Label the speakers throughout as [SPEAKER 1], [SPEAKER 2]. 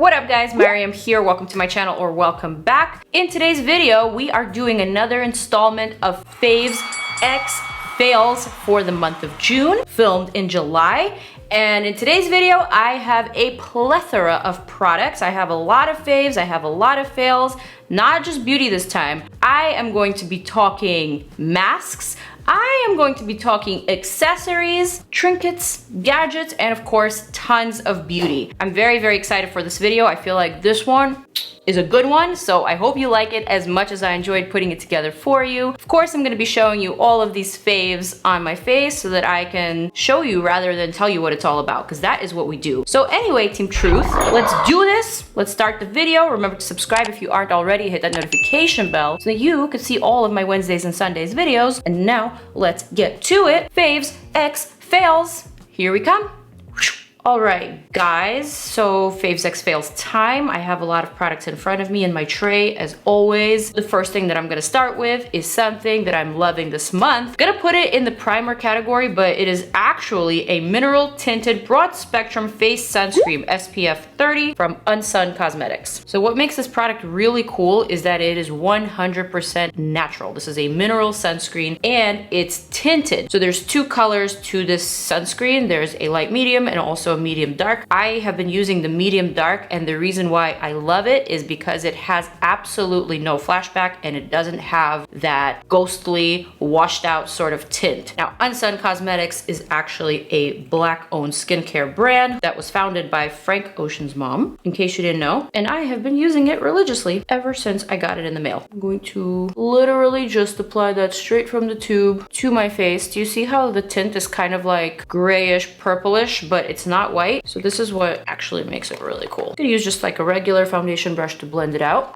[SPEAKER 1] What up guys, Maryam here, welcome to my channel or welcome back. In today's video, we are doing another installment of FAVES X Fails for the month of June, filmed in July. And in today's video, I have a plethora of products. I have a lot of faves, I have a lot of fails, not just beauty this time. I am going to be talking masks, I am going to be talking accessories, trinkets, gadgets, and of course, tons of beauty. I'm very, very excited for this video. I feel like this one is a good one, so I hope you like it as much as I enjoyed putting it together for you. Of course, I'm gonna be showing you all of these faves on my face so that I can show you rather than tell you what it's all about, because that is what we do. So anyway, Team Truth, let's do this. Let's start the video. Remember to subscribe if you aren't already, hit that notification bell so that you can see all of my Wednesdays and Sundays videos. And now let's get to it. Faves X Fails, here we come. Alright guys, so Faves X Fails time. I have a lot of products in front of me in my tray as always. The first thing that I'm gonna start with is something that I'm loving this month. I'm gonna put it in the primer category, but it is actually a mineral tinted broad spectrum face sunscreen SPF 30 from Unsung Cosmetics. So what makes this product really cool is that it is 100% natural. This is a mineral sunscreen and it's tinted. So there's two colors to this sunscreen. There's a light medium and also a medium dark. I have been using the medium dark, and the reason why I love it is because it has absolutely no flashback and it doesn't have that ghostly, washed out sort of tint. Now, Unsung Cosmetics is actually a Black-owned skincare brand that was founded by Frank Ocean's mom, in case you didn't know, and I have been using it religiously ever since I got it in the mail. I'm going to literally just apply that straight from the tube to my face. Do you see how the tint is kind of like grayish, purplish, but it's not white? So this is what actually makes it really cool. I'm gonna use just like a regular foundation brush to blend it out.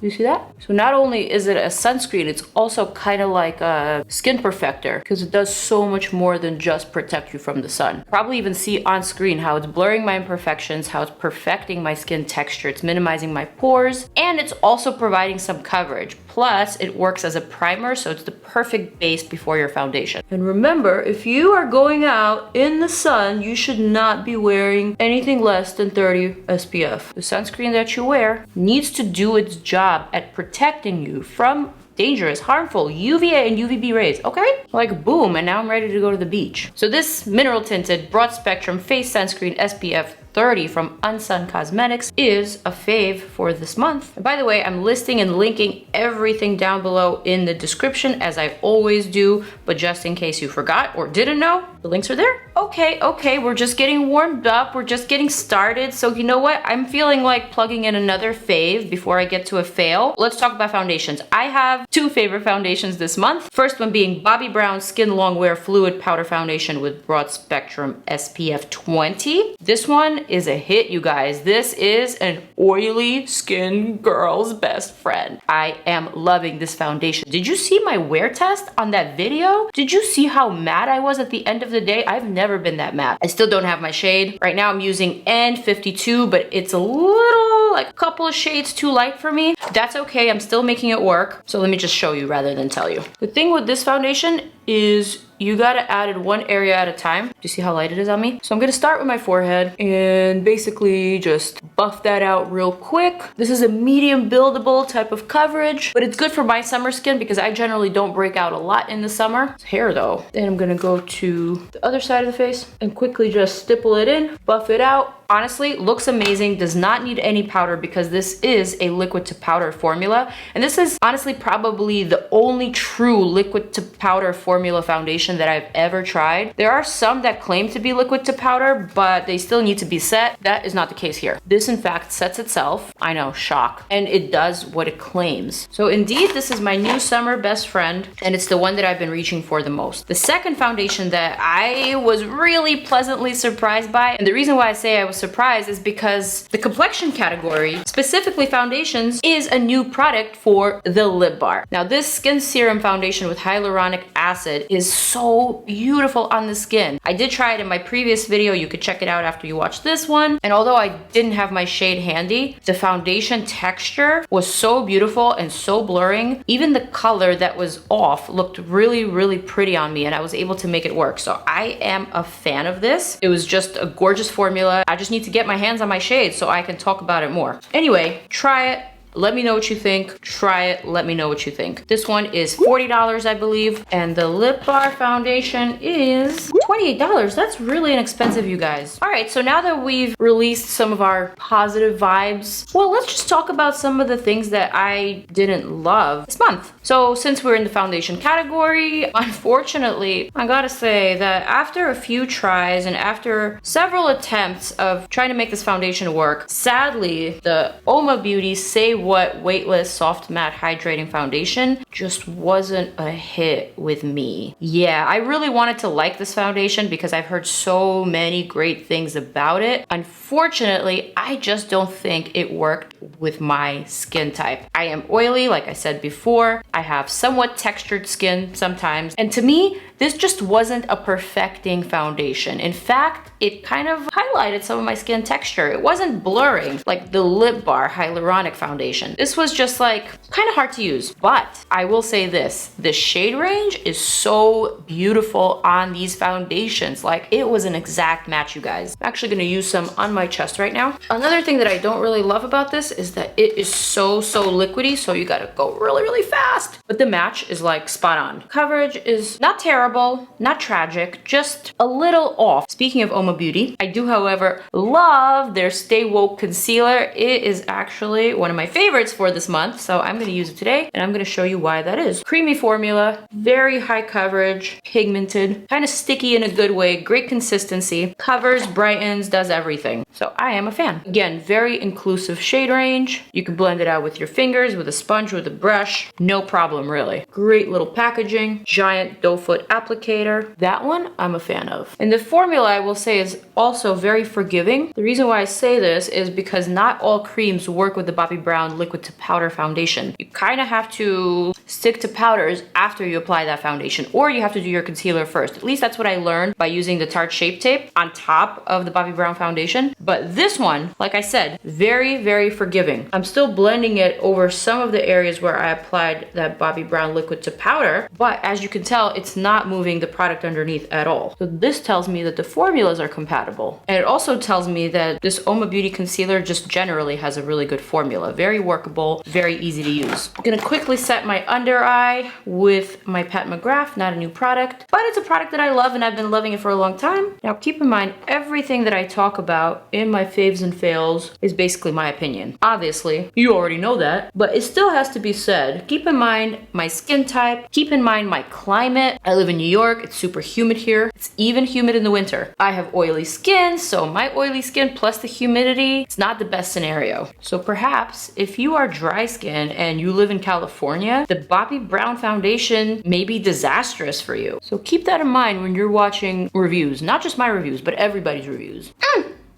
[SPEAKER 1] You see that? So not only is it a sunscreen, it's also kind of like a skin perfector because it does so much more than just protect you from the sun. Probably even see on screen how it's blurring my imperfections, how it's perfecting my skin texture, it's minimizing my pores, and it's also providing some coverage. Plus, it works as a primer, so it's the perfect base before your foundation. And remember, if you are going out in the sun, you should not be wearing anything less than 30 SPF. The sunscreen that you wear needs to do its job at protecting you from dangerous, harmful UVA and UVB rays, okay? Like boom, and now I'm ready to go to the beach. So this mineral tinted broad spectrum face sunscreen SPF 30 from Unsung Cosmetics is a fave for this month. And by the way, I'm listing and linking everything down below in the description as I always do, but just in case you forgot or didn't know, the links are there. Okay, we're just getting warmed up, we're just getting started. So you know what? I'm feeling like plugging in another fave before I get to a fail. Let's talk about foundations. I have two favorite foundations this month. First one being Bobbi Brown's Skin Longwear Fluid Powder Foundation with Broad Spectrum SPF 20. This one is a hit, you guys. This is an oily skin girl's best friend. I am loving this foundation. Did you see my wear test on that video? Did you see how matte I was at the end of the day? I've never been that matte. I still don't have my shade. Right now I'm using N52, but it's a little, like a couple of shades too light for me. That's okay, I'm still making it work. So let me just show you rather than tell you. The thing with this foundation is you gotta add it one area at a time. Do you see how light it is on me? So I'm gonna start with my forehead and basically just buff that out real quick. This is a medium buildable type of coverage, but it's good for my summer skin because I generally don't break out a lot in the summer. It's hair though. Then I'm gonna go to the other side of the face and quickly just stipple it in, buff it out. Honestly, looks amazing, does not need any powder because this is a liquid to powder formula. And this is honestly probably the only true liquid to powder formula foundation that I've ever tried. There are some that claim to be liquid to powder, but they still need to be set. That is not the case here. This in fact sets itself. I know, shock. And it does what it claims. So indeed, this is my new summer best friend, and it's the one that I've been reaching for the most. The second foundation that I was really pleasantly surprised by, and the reason why I say I was surprised is because the complexion category, specifically foundations, is a new product for the lip bar. Now this skin serum foundation with hyaluronic acid acid is so beautiful on the skin. I did try it in my previous video. You could check it out after you watch this one. And although I didn't have my shade handy, the foundation texture was so beautiful and so blurring. Even the color that was off looked really, really pretty on me, and I was able to make it work. So I am a fan of this. It was just a gorgeous formula. I just need to get my hands on my shade so I can talk about it more. Anyway, try it. Let me know what you think. Try it. Let me know what you think. This one is $40, I believe. And the Lip Bar foundation is $28. That's really inexpensive, you guys. All right, so now that we've released some of our positive vibes, well, let's just talk about some of the things that I didn't love this month. So since we're in the foundation category, unfortunately, I gotta say that after a few tries and after several attempts of trying to make this foundation work, sadly, the UOMA Beauty Say What Weightless Soft Matte Hydrating Foundation just wasn't a hit with me. Yeah, I really wanted to like this foundation because I've heard so many great things about it. Unfortunately, I just don't think it worked with my skin type. I am oily, like I said before. I have somewhat textured skin sometimes. And to me, this just wasn't a perfecting foundation. In fact, it kind of highlighted some of my skin texture. It wasn't blurring like the Lip Bar Hyaluronic Foundation. This was just like kind of hard to use. But I will say this, the shade range is so beautiful on these foundations. Like it was an exact match, you guys. I'm actually gonna use some on my chest right now. Another thing that I don't really love about this is that it is so liquidy, so you gotta go really, really fast. But the match is like spot on. Coverage is not terrible, not tragic, just a little off. Speaking of UOMA Beauty, I do, however, love their Stay Woke Concealer. It is actually one of my favorites for this month, so I'm gonna use it today, and I'm gonna show you why that is. Creamy formula, very high coverage, pigmented, kind of sticky in a good way, great consistency, covers, brightens, does everything. So I am a fan. Again, very inclusive shade range. You can blend it out with your fingers, with a sponge, with a brush, no problem really. Great little packaging, giant doe foot applicator. That one I'm a fan of. And the formula, I will say, is also very forgiving. The reason why I say this is because not all creams work with the Bobbi Brown liquid to powder foundation. You kind of have to stick to powders after you apply that foundation, or you have to do your concealer first. At least that's what I learned by using the Tarte Shape Tape on top of the Bobbi Brown foundation. But this one, like I said, very forgiving. I'm still blending it over some of the areas where I applied that Bobbi Brown liquid to powder, but as you can tell, it's not moving the product underneath at all. So this tells me that the formulas are compatible. And it also tells me that this UOMA Beauty concealer just generally has a really good formula. Very workable, very easy to use. I'm gonna quickly set my under eye with my Pat McGrath, not a new product, but it's a product that I love and I've been loving it for a long time. Now keep in mind, everything that I talk about in my faves and fails is basically my opinion. Obviously, you already know that, but it still has to be said. Keep in mind my skin type, keep in mind my climate. I live in New York, it's super humid here. It's even humid in the winter. I have oily skin, so my oily skin plus the humidity, it's not the best scenario. So perhaps if you are dry skin and you live in California, the Bobbi Brown foundation may be disastrous for you. So keep that in mind when you're watching reviews, not just my reviews, but everybody's reviews.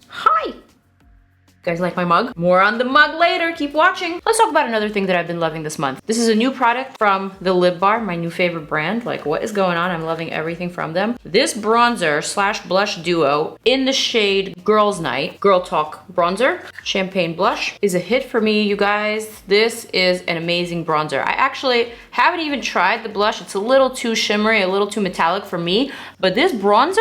[SPEAKER 1] Hi! You guys like my mug? More on the mug later, keep watching. Let's talk about another thing that I've been loving this month. This is a new product from the Lip Bar, my new favorite brand. Like, what is going on? I'm loving everything from them. This bronzer slash blush duo in the shade Girls Night, Girl Talk bronzer, champagne blush, is a hit for me, you guys. This is an amazing bronzer. I actually haven't even tried the blush. It's a little too shimmery, a little too metallic for me, but this bronzer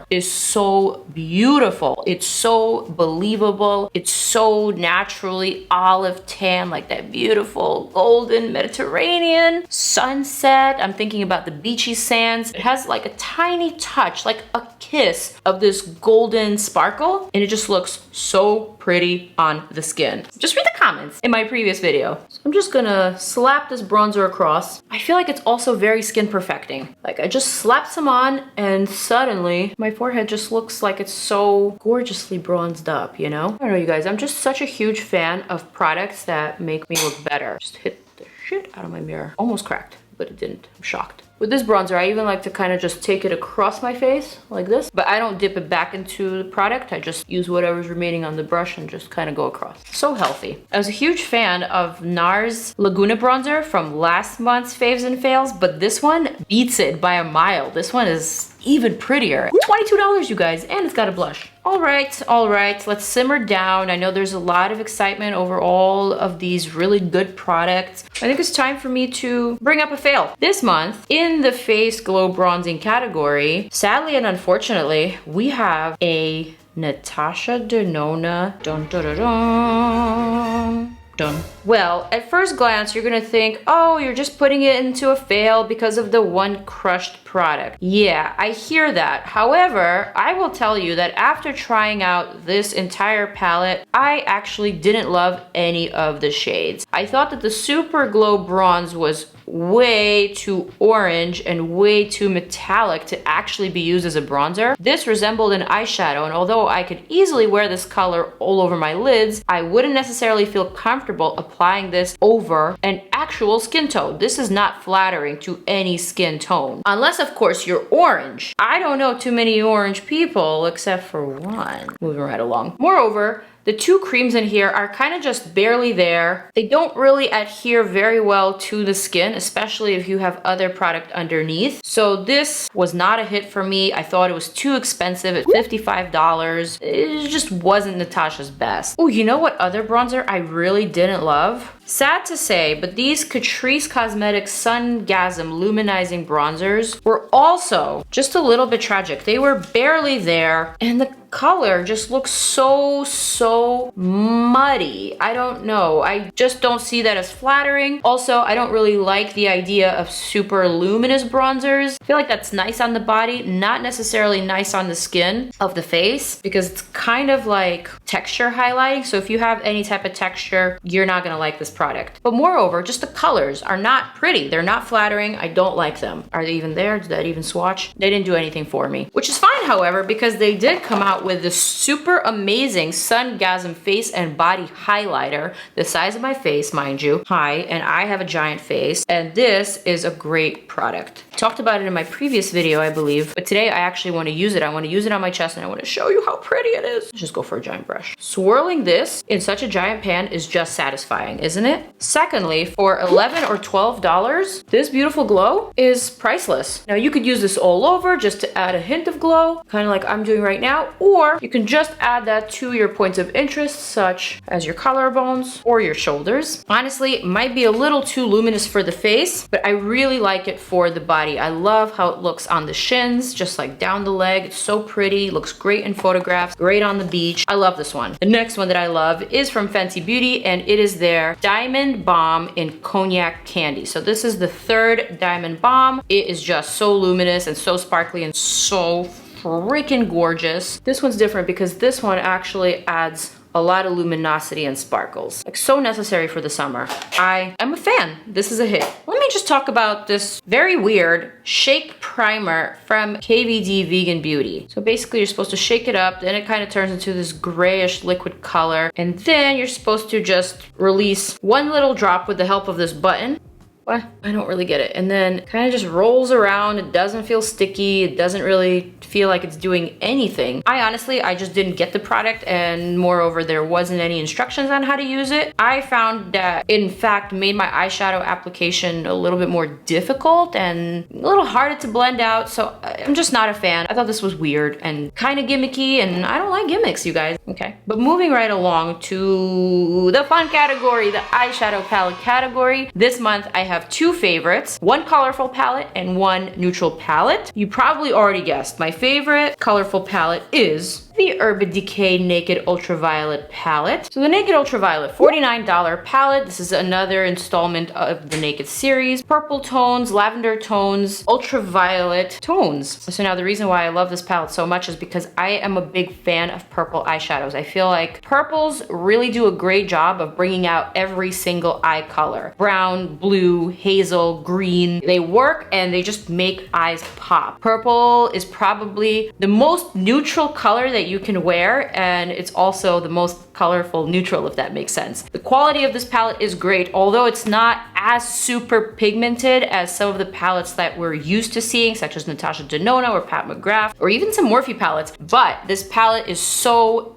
[SPEAKER 1] is so beautiful. It's so believable. It's so naturally olive tan, like that beautiful golden Mediterranean sunset. I'm thinking about the beachy sands. It has like a tiny touch, like a kiss of this golden sparkle, and it just looks so pretty on the skin. Just read the comments in my previous video. So I'm just gonna slap this bronzer across. I feel like it's also very skin perfecting. Like I just slapped some on and suddenly my forehead just looks like it's so gorgeously bronzed up, you know? I don't know, you guys, I'm just such a huge fan of products that make me look better. Just hit the shit out of my mirror. Almost cracked, but it didn't. I'm shocked. With this bronzer, I even like to kind of just take it across my face like this, but I don't dip it back into the product. I just use whatever's remaining on the brush and just kind of go across. So healthy. I was a huge fan of NARS Laguna bronzer from last month's Faves and Fails, but this one beats it by a mile. This one is even prettier. $22, you guys, and it's got a blush. All right, let's simmer down. I know there's a lot of excitement over all of these really good products. I think it's time for me to bring up a fail. This month, in the face glow bronzing category, sadly and unfortunately, we have a NATASHA DENONA. Dun, dun, dun, dun. Done. Well, at first glance, you're gonna think, oh, you're just putting it into a fail because of the one crushed product. Yeah, I hear that. However, I will tell you that after trying out this entire palette, I actually didn't love any of the shades. I thought that the Super Glow Bronze was way too orange and way too metallic to actually be used as a bronzer. This resembled an eyeshadow, and although I could easily wear this color all over my lids, I wouldn't necessarily feel comfortable applying this over an actual skin tone. This is not flattering to any skin tone. Unless, of course, you're orange. I don't know too many orange people except for one. Moving right along. Moreover, the two creams in here are kind of just barely there. They don't really adhere very well to the skin, especially if you have other product underneath. So this was not a hit for me. I thought it was too expensive at $55. It just wasn't Natasha's best. Oh, you know what other bronzer I really didn't love? Sad to say, but these CATRICE Cosmetics SUngasm luminizing bronzers were also just a little bit tragic. They were barely there, and the color just looks so muddy. I don't know. I just don't see that as flattering. Also, I don't really like the idea of super luminous bronzers. I feel like that's nice on the body, not necessarily nice on the skin of the face, because it's kind of like texture highlighting. So if you have any type of texture, you're not gonna like this product. But moreover, just the colors are not pretty. They're not flattering. I don't like them. Are they even there? Did that even swatch? They didn't do anything for me, which is fine, however, because they did come out with the super amazing Sungasm face and body highlighter, the size of my face, mind you. Hi, and I have a giant face, and this is a great product. Talked about it in my previous video, I believe, but today I actually want to use it. I want to use it on my chest, and I want to show you how pretty it is. Let's just go for a giant brush. Swirling this in such a giant pan is just satisfying, isn't it? Secondly, for $11 or $12, this beautiful glow is priceless. Now you could use this all over just to add a hint of glow, kind of like I'm doing right now, or you can just add that to your points of interest, such as your collarbones or your shoulders. Honestly, it might be a little too luminous for the face, but I really like it for the body. I love how it looks on the shins, just like down the leg. It's so pretty, looks great in photographs, great on the beach. I love this one. The next one that I love is from Fenty Beauty, and it is their Diamond Balm in Cognac Candy. So this is the third Diamond Balm. It is just so luminous and so sparkly and so freaking gorgeous. This one's different because this one actually adds a lot of luminosity and sparkles. Like, so necessary for the summer. I am a fan. This is a hit. Let me just talk about this very weird shake primer from KVD Vegan Beauty. So basically you're supposed to shake it up, then it kind of turns into this grayish liquid color, and then you're supposed to just release one little drop with the help of this button. What? I don't really get it. And then kind of just rolls around. It doesn't feel sticky. It doesn't really feel like it's doing anything. I just didn't get the product, and moreover, there wasn't any instructions on how to use it. I found that, in fact, made my eyeshadow application a little bit more difficult and a little harder to blend out, so I'm just not a fan. I thought this was weird and kind of gimmicky, and I don't like gimmicks, you guys. Okay, but moving right along to the fun category, the eyeshadow palette category. This month, I have two favorites, one colorful palette and one neutral palette. You probably already guessed, my favorite colorful palette is the Urban Decay Naked Ultraviolet palette. So the Naked Ultraviolet, $49 palette. This is another installment of the Naked series. Purple tones, lavender tones, ultraviolet tones. So now the reason why I love this palette so much is because I am a big fan of purple eyeshadows. I feel like purples really do a great job of bringing out every single eye color. Brown, blue, hazel, green. They work and they just make eyes pop. Purple is probably the most neutral color that you can wear, and it's also the most colorful neutral, if that makes sense. The quality of this palette is great, although it's not as super pigmented as some of the palettes that we're used to seeing, such as NATASHA DENONA or Pat McGrath, or even some Morphe palettes, but this palette is so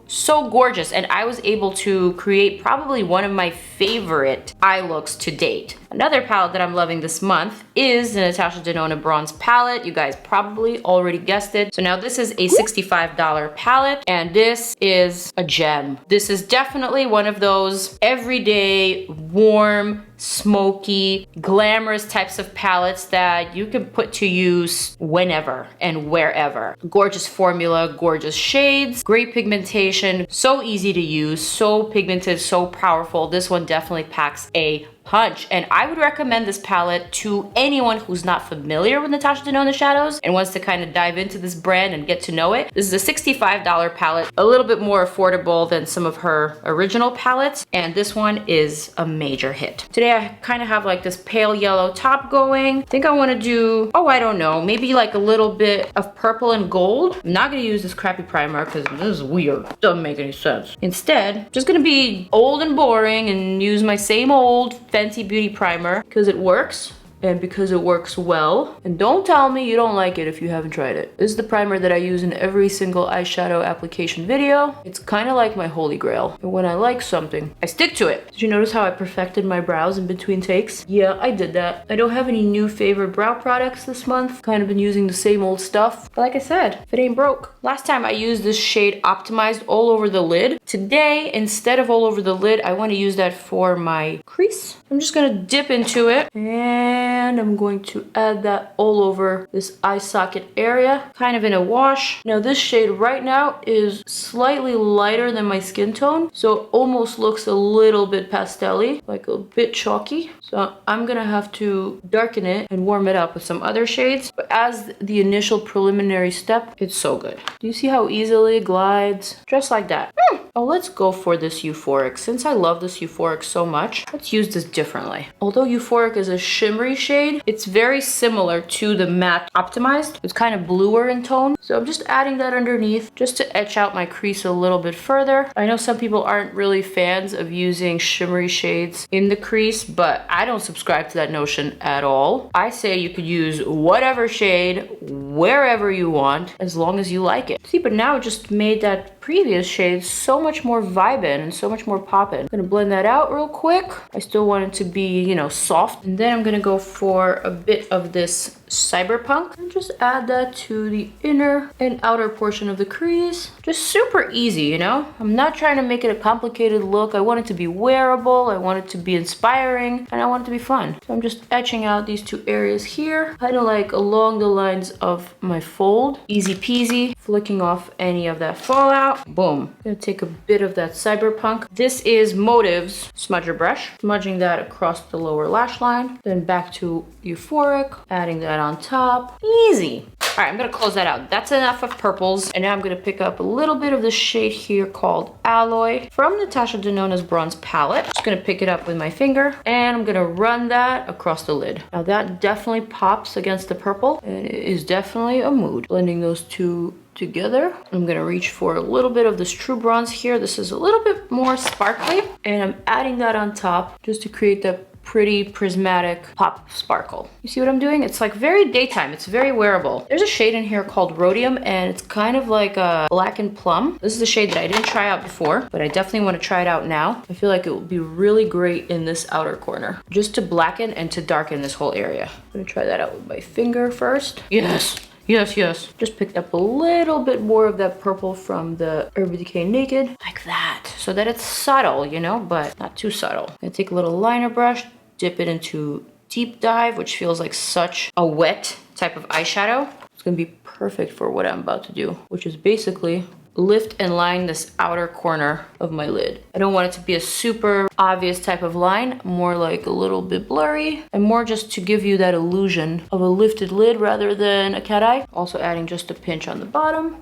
[SPEAKER 1] gorgeous, and I was able to create probably one of my favorite eye looks to date. Another palette that I'm loving this month is the NATASHA DENONA Bronze palette. You guys probably already guessed it. So now this is a $65 palette, and this is a gem. This is definitely one of those everyday, warm, smoky, glamorous types of palettes that you can put to use whenever and wherever. Gorgeous formula, gorgeous shades, great pigmentation, so easy to use, so pigmented, so powerful. This one definitely packs a punch, and I would recommend this palette to anyone who's not familiar with NATASHA DENONA shadows and wants to kind of dive into this brand and get to know it. This is a $65 palette, a little bit more affordable than some of her original palettes, and this one is a major hit. Today I kind of have like this pale yellow top going. I think I want to do, oh, I don't know, maybe like a little bit of purple and gold. I'm not going to use this crappy primer because this is weird. Doesn't make any sense. Instead, just going to be old and boring and use my same old FENTY Beauty Primer because it works. And because it works well. And don't tell me you don't like it if you haven't tried it. This is the primer that I use in every single eyeshadow application video. It's kind of like my holy grail. And when I like something, I stick to it. Did you notice how I perfected my brows in between takes? Yeah, I did that. I don't have any new favorite brow products this month. Kind of been using the same old stuff. But like I said, if it ain't broke. Last time I used this shade Optimized all over the lid. Today, instead of all over the lid, I want to use that for my crease. I'm just gonna dip into it and I'm going to add that all over this eye socket area, kind of in a wash. Now this shade right now is slightly lighter than my skin tone, so it almost looks a little bit pastel-y, like a bit chalky. So I'm gonna have to darken it and warm it up with some other shades. But as the initial preliminary step, it's so good. Do you see how easily it glides? Just like that. Oh, let's go for this Euphoric. Since I love this Euphoric so much, let's use this differently. Although Euphoric is a shimmery shade, it's very similar to the matte Optimized. It's kind of bluer in tone. So I'm just adding that underneath just to etch out my crease a little bit further. I know some people aren't really fans of using shimmery shades in the crease, but I don't subscribe to that notion at all. I say you could use whatever shade, wherever you want, as long as you like it. See, but now it just made that previous shade so much more vibrant and so much more poppin'. I'm gonna blend that out real quick. I still want it to be, you know, soft. And then I'm gonna go for a bit of this Cyberpunk and just add that to the inner and outer portion of the crease. Just super easy, you know? I'm not trying to make it a complicated look. I want it to be wearable, I want it to be inspiring, and I want it to be fun. So I'm just etching out these two areas here, kind of like along the lines of my fold. Easy peasy, flicking off any of that fallout. Boom. I'm gonna take a bit of that Cyberpunk. This is Motive's smudger brush. Smudging that across the lower lash line. Then back to Euphoric, adding that on top. Easy. All right, I'm gonna close that out. That's enough of purples. And now I'm gonna pick up a little bit of the shade here called Alloy from NATASHA DENONA's Bronze palette. Just gonna pick it up with my finger and I'm gonna run that across the lid. Now that definitely pops against the purple and it is definitely a mood. Blending those two together. I'm gonna reach for a little bit of this True Bronze here. This is a little bit more sparkly and I'm adding that on top just to create that pretty prismatic pop sparkle. You see what I'm doing? It's like very daytime. It's very wearable. There's a shade in here called Rhodium and it's kind of like a black and plum. This is a shade that I didn't try out before, but I definitely want to try it out now. I feel like it will be really great in this outer corner, just to blacken and to darken this whole area. I'm gonna try that out with my finger first. Yes. Yes, yes. Just picked up a little bit more of that purple from the Urban Decay Naked, like that, so that it's subtle, you know, but not too subtle. I'm gonna take a little liner brush, dip it into Deep Dive, which feels like such a wet type of eyeshadow. It's gonna be perfect for what I'm about to do, which is basically lift and line this outer corner of my lid. I don't want it to be a super obvious type of line, more like a little bit blurry and more just to give you that illusion of a lifted lid rather than a cat eye. Also adding just a pinch on the bottom.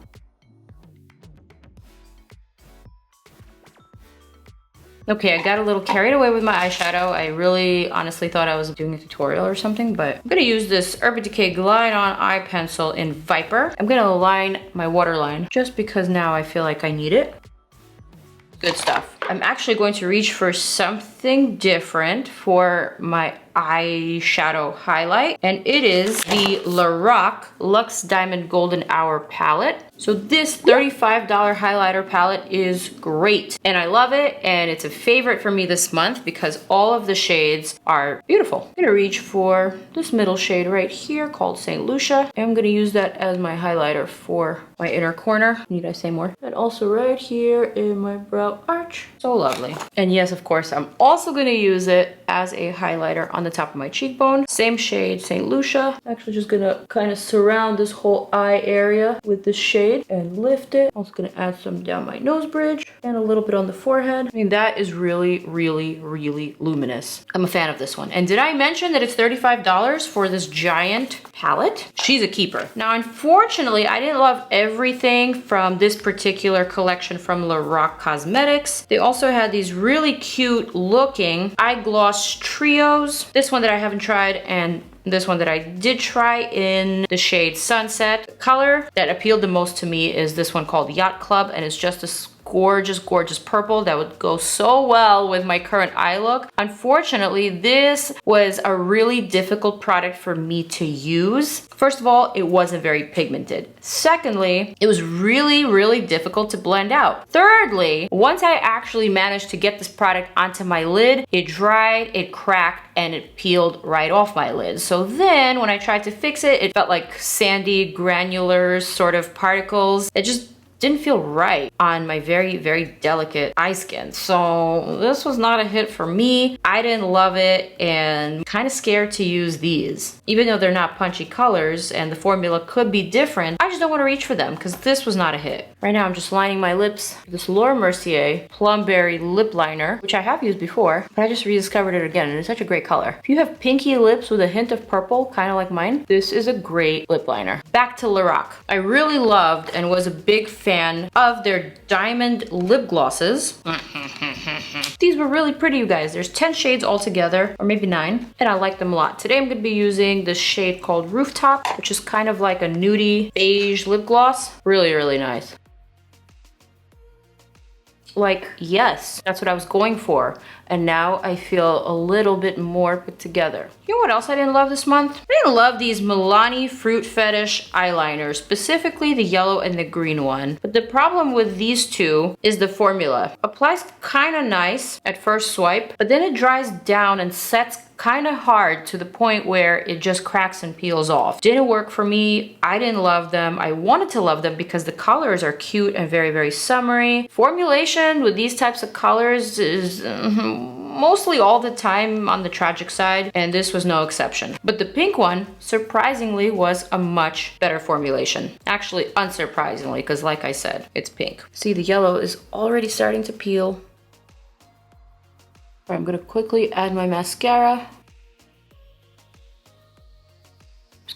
[SPEAKER 1] Okay, I got a little carried away with my eyeshadow. I really honestly thought I was doing a tutorial or something, but I'm gonna use this Urban Decay Glide On Eye Pencil in Viper. I'm gonna line my waterline just because now I feel like I need it. Good stuff. I'm actually going to reach for something different for my eyeshadow highlight, and it is the LORAC Luxe Diamond Golden Hour palette. So this $35 highlighter palette is great, and I love it, and it's a favorite for me this month because all of the shades are beautiful. I'm gonna reach for this middle shade right here called St. Lucia, and I'm gonna use that as my highlighter for my inner corner. Need I say more? And also right here in my brow arch. So lovely. And yes, of course, I'm also gonna use it as a highlighter on the top of my cheekbone. Same shade, St. Lucia. Actually just gonna kind of surround this whole eye area with this shade and lift it. Also gonna add some down my nose bridge and a little bit on the forehead. I mean, that is really, really, really luminous. I'm a fan of this one. And did I mention that it's $35 for this giant palette? She's a keeper. Now, unfortunately, I didn't love everything from this particular collection from LORAC Cosmetics. They also had these really cute looking eye gloss trios. This one that I haven't tried, and this one that I did try in the shade Sunset. The color that appealed the most to me is this one called Yacht Club, and it's just a gorgeous, gorgeous purple that would go so well with my current eye look. Unfortunately, this was a really difficult product for me to use. First of all, it wasn't very pigmented. Secondly, it was really, really difficult to blend out. Thirdly, once I actually managed to get this product onto my lid, it dried, it cracked, and it peeled right off my lid. So then when I tried to fix it, it felt like sandy, granular sort of particles. It just didn't feel right on my very, very delicate eye skin. So this was not a hit for me. I didn't love it, and kind of scared to use these. Even though they're not punchy colors and the formula could be different, I just don't want to reach for them because this was not a hit. Right now I'm just lining my lips with this Laura Mercier Plumberry lip liner, which I have used before, but I just rediscovered it again, and it's such a great color. If you have pinky lips with a hint of purple, kind of like mine, this is a great lip liner. Back to LORAC. I really loved and was a big fan of their diamond lip glosses. These were really pretty, you guys. There's 10 shades altogether, or maybe 9, and I like them a lot. Today I'm gonna be using this shade called Rooftop, which is kind of like a nudie beige lip gloss. Really, really nice. Like, yes, that's what I was going for. And now I feel a little bit more put together. You know what else I didn't love this month? I didn't love these Milani Fruit Fetish eyeliners, specifically the yellow and the green one. But the problem with these two is the formula. Applies kind of nice at first swipe, but then it dries down and sets kind of hard to the point where it just cracks and peels off. Didn't work for me. I didn't love them. I wanted to love them because the colors are cute and very, very summery. Formulation with these types of colors is mostly all the time on the tragic side, and this was no exception. But the pink one, surprisingly, was a much better formulation. Actually, unsurprisingly, because like I said, it's pink. See, the yellow is already starting to peel. I'm gonna quickly add my mascara.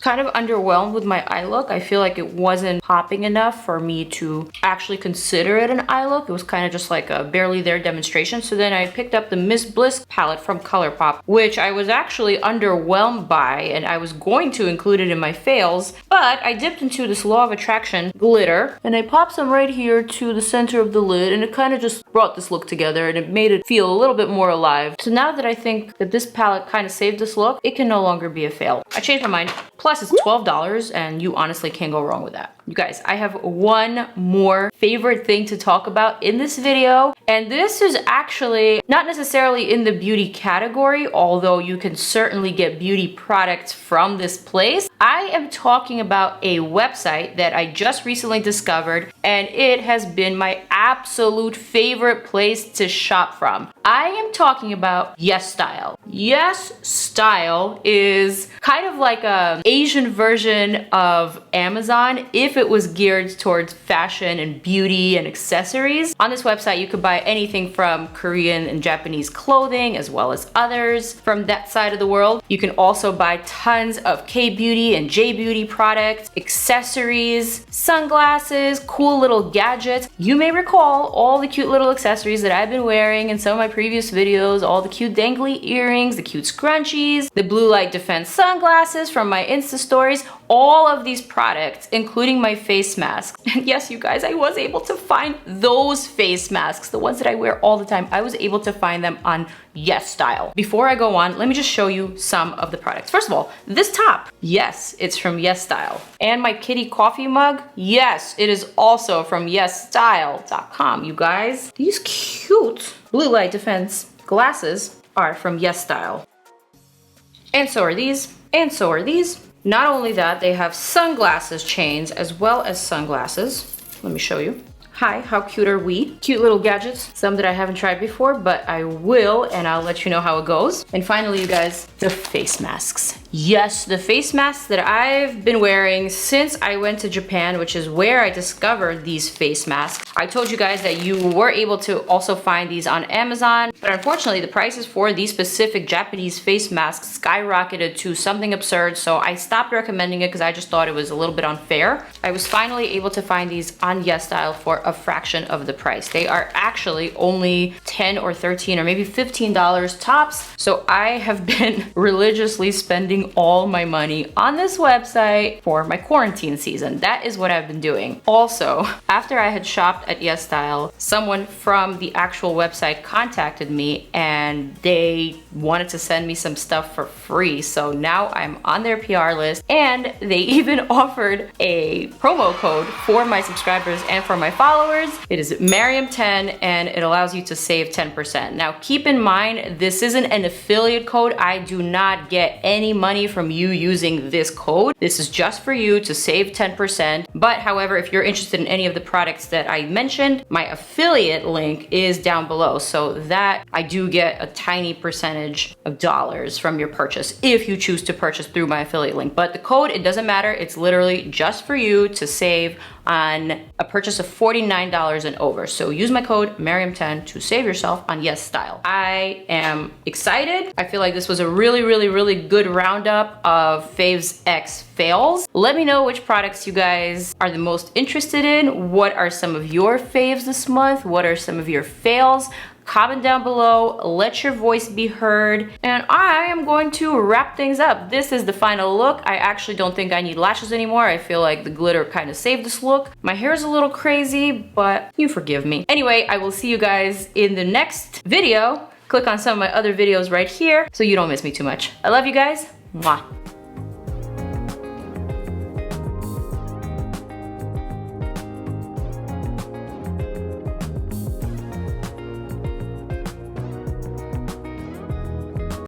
[SPEAKER 1] Kind of underwhelmed with my eye look. I feel like it wasn't popping enough for me to actually consider it an eye look. It was kind of just like a barely there demonstration. So then I picked up the Miss Bliss palette from Colourpop, which I was actually underwhelmed by, and I was going to include it in my fails, but I dipped into this Law of Attraction glitter, and I popped some right here to the center of the lid, and it kind of just brought this look together, and it made it feel a little bit more alive. So now that I think that this palette kind of saved this look, it can no longer be a fail. I changed my mind. Plus, it's $12, and you honestly can't go wrong with that. You guys, I have one more favorite thing to talk about in this video, and this is actually not necessarily in the beauty category, although you can certainly get beauty products from this place. I am talking about a website that I just recently discovered, and it has been my absolute favorite place to shop from. I am talking about Yesstyle. Yesstyle is kind of like an Asian version of Amazon if it was geared towards fashion and beauty and accessories. On this website, you could buy anything from Korean and Japanese clothing, as well as others from that side of the world. You can also buy tons of K-beauty and J-beauty products, accessories, sunglasses, cool little gadgets. You may recall all the cute little accessories that I've been wearing in some of my previous videos, all the cute dangly earrings things, the cute scrunchies, the blue light defense sunglasses from my Insta stories, all of these products, including my face masks. And yes, you guys, I was able to find those face masks, the ones that I wear all the time. I was able to find them on Yesstyle. Before I go on, let me just show you some of the products. First of all, this top, yes, it's from Yesstyle. And my kitty coffee mug, yes, it is also from Yesstyle.com, you guys. These cute blue light defense glasses are from Yesstyle. And so are these, and so are these. Not only that, they have sunglasses chains as well as sunglasses. Let me show you. Hi, how cute are we? Cute little gadgets, some that I haven't tried before, but I will, and I'll let you know how it goes. And finally, you guys, the face masks. Yes, the face masks that I've been wearing since I went to Japan, which is where I discovered these face masks. I told you guys that you were able to also find these on Amazon, but unfortunately the prices for these specific Japanese face masks skyrocketed to something absurd, so I stopped recommending it because I just thought it was a little bit unfair. I was finally able to find these on Yesstyle for a fraction of the price. They are actually only 10 or 13 or maybe $15 tops, so I have been religiously spending all my money on this website for my quarantine season. That is what I've been doing. Also, after I had shopped at Yesstyle, someone from the actual website contacted me and they wanted to send me some stuff for free. So now I'm on their PR list, and they even offered a promo code for my subscribers and for my followers. It is Maryam10 and it allows you to save 10%. Now keep in mind, this isn't an affiliate code. I do not get any money from you using this code. This is just for you to save 10%. But however, if you're interested in any of the products that I mentioned, my affiliate link is down below, so that I do get a tiny percentage of dollars from your purchase if you choose to purchase through my affiliate link. But the code, it doesn't matter. It's literally just for you to save on a purchase of $49 and over. So use my code Maryam10 to save yourself on Yesstyle. I am excited. I feel like this was a really good roundup of Faves X fails. Let me know which products you guys are the most interested in. What are some of your faves this month? What are some of your fails? Comment down below, let your voice be heard, and I am going to wrap things up. This is the final look. I actually don't think I need lashes anymore. I feel like the glitter kind of saved this look. My hair is a little crazy, but you forgive me. Anyway, I will see you guys in the next video. Click on some of my other videos right here so you don't miss me too much. I love you guys. Mwah.